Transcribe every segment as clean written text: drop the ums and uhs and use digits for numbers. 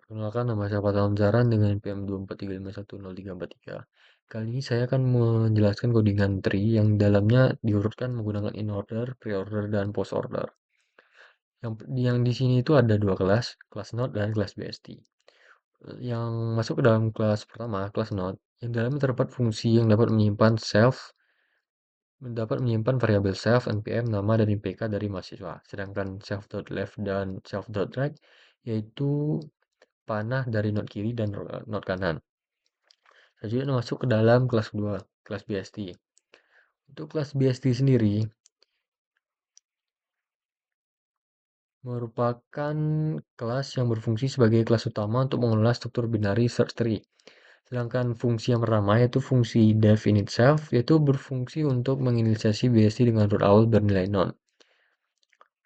Perkenalkan, nama saya Fathal Amzaran dengan PM2435103343. Kali ini saya akan menjelaskan codingan tree yang dalamnya diurutkan menggunakan in order, pre-order, dan post order. Yang di sini itu ada dua kelas node dan kelas BST. Yang masuk ke dalam kelas pertama, kelas node, yang dalamnya terdapat fungsi yang dapat menyimpan variabel self, npm, nama, dan IPK dari mahasiswa. Sedangkan self.left dan self.right yaitu panah dari node kiri dan node kanan. Selanjutnya masuk ke dalam kelas kedua, kelas BST. Untuk kelas BST sendiri merupakan kelas yang berfungsi sebagai kelas utama untuk mengelola struktur binary search tree. Sedangkan fungsi yang pertama yaitu fungsi def initself yaitu berfungsi untuk menginisiasi BST dengan root awal bernilai none.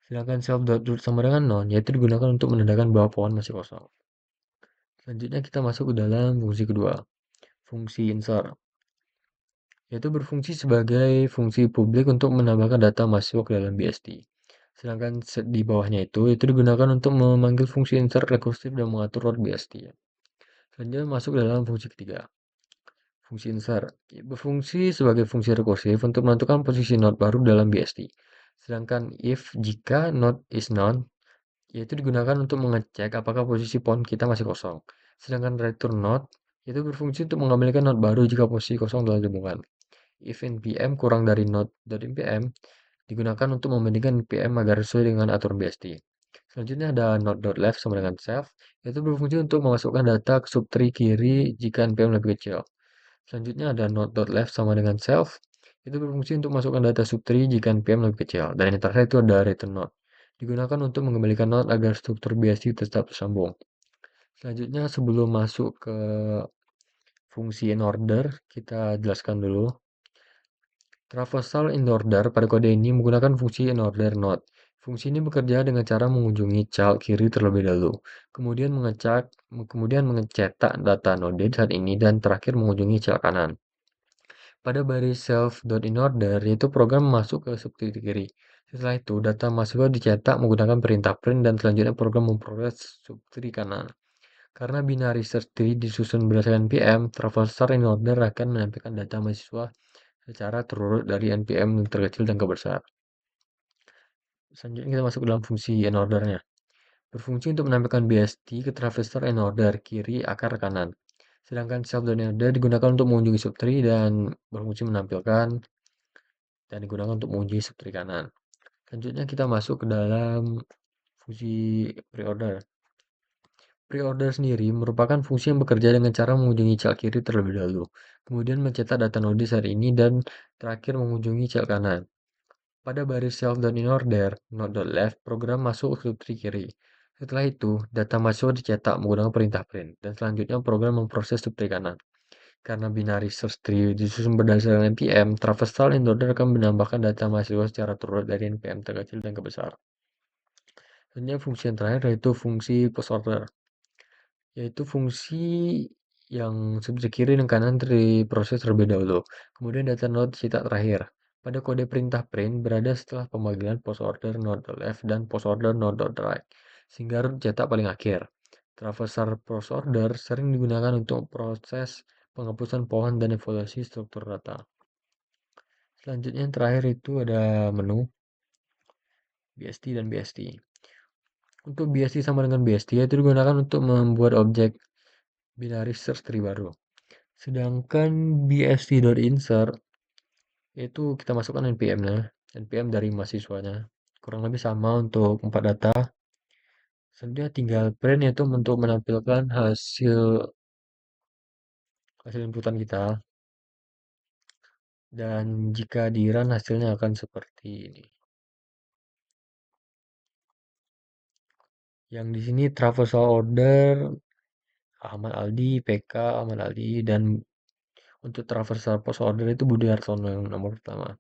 Sedangkan self.root sama dengan none yaitu digunakan untuk menandakan bahwa pohon masih kosong. Selanjutnya kita masuk ke dalam fungsi kedua, fungsi insert, yaitu berfungsi sebagai fungsi publik untuk menambahkan data mahasiswa ke dalam BST. Sedangkan di bawahnya itu digunakan untuk memanggil fungsi insert rekursif dan mengatur root BST. Selanjutnya masuk ke dalam fungsi ketiga, fungsi insert. Berfungsi sebagai fungsi rekursif untuk menentukan posisi node baru dalam BST. Sedangkan if jika node is none, yaitu digunakan untuk mengecek apakah posisi pohon kita masih kosong. Sedangkan return node itu berfungsi untuk mengembalikan node baru jika posisi kosong telah ditemukan. If npm kurang dari node.npm digunakan untuk membandingkan npm agar sesuai dengan aturan BST. Selanjutnya ada node.left sama dengan self, yaitu berfungsi untuk memasukkan data ke subtree kiri jika npm lebih kecil. Selanjutnya ada node.left sama dengan self, itu berfungsi untuk memasukkan data subtree jika npm lebih kecil. Dan yang terakhir itu ada return node, digunakan untuk mengembalikan node agar struktur BST tetap tersambung. Selanjutnya sebelum masuk ke fungsi in order, kita jelaskan dulu. Traversal in order pada kode ini menggunakan fungsi in order node. Fungsi ini bekerja dengan cara mengunjungi child kiri terlebih dahulu, kemudian mengecetak data node saat ini dan terakhir mengunjungi child kanan. Pada baris self.inOrder, yaitu program masuk ke subtree kiri. Setelah itu, data mahasiswa dicetak menggunakan perintah print dan selanjutnya program memproses subtree kanan. Karena binary search tree disusun berdasarkan npm, traversal in order akan menampilkan data mahasiswa secara terurut dari npm yang terkecil dan kebesar. Selanjutnya kita masuk ke dalam fungsi in order-nya. Berfungsi untuk menampilkan BST ke traversal in order kiri akar kanan. Sedangkan self.order digunakan untuk mengunjungi subtree dan berfungsi menampilkan dan digunakan untuk mengunjungi subtree kanan. Selanjutnya kita masuk ke dalam fungsi pre-order. Pre-order sendiri merupakan fungsi yang bekerja dengan cara mengunjungi cell kiri terlebih dahulu, kemudian mencetak data node hari ini dan terakhir mengunjungi cell kanan. Pada baris self.inOrder, node.left, program masuk ke subtree kiri. Setelah itu, data mahasiswa dicetak menggunakan perintah print, dan selanjutnya program memproses subtree kanan. Karena binary search tree disusun berdasarkan npm, traversal in order akan menambahkan data mahasiswa secara turut dari npm terkecil dan kebesar. Selanjutnya fungsi yang terakhir yaitu fungsi post order, yaitu fungsi yang subtree kiri dan kanan diproses terlebih dahulu. Kemudian data node dicetak terakhir. Pada kode perintah print berada setelah pemanggilan post order node.left dan post order node.right, sehingga root dicetak paling akhir. Traversal post order sering digunakan untuk proses penghapusan pohon dan evaluasi struktur data. Selanjutnya yang terakhir itu ada menu BST dan BST. Untuk BST sama dengan BST itu digunakan untuk membuat objek binary search tree baru. Sedangkan bst.insert itu kita masukkan npm-nya, npm dari mahasiswanya. Kurang lebih sama untuk 4 data. Selanjutnya tinggal print yaitu untuk menampilkan hasil inputan kita. Dan jika di run hasilnya akan seperti ini. Yang di sini traversal order Ahmad Aldi, PK Ahmad Aldi, dan untuk traversal post order itu Budi Hartono yang nomor pertama.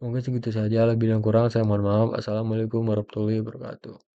Mungkin segitu saja, lebih dan kurang saya mohon maaf. Assalamualaikum warahmatullahi wabarakatuh.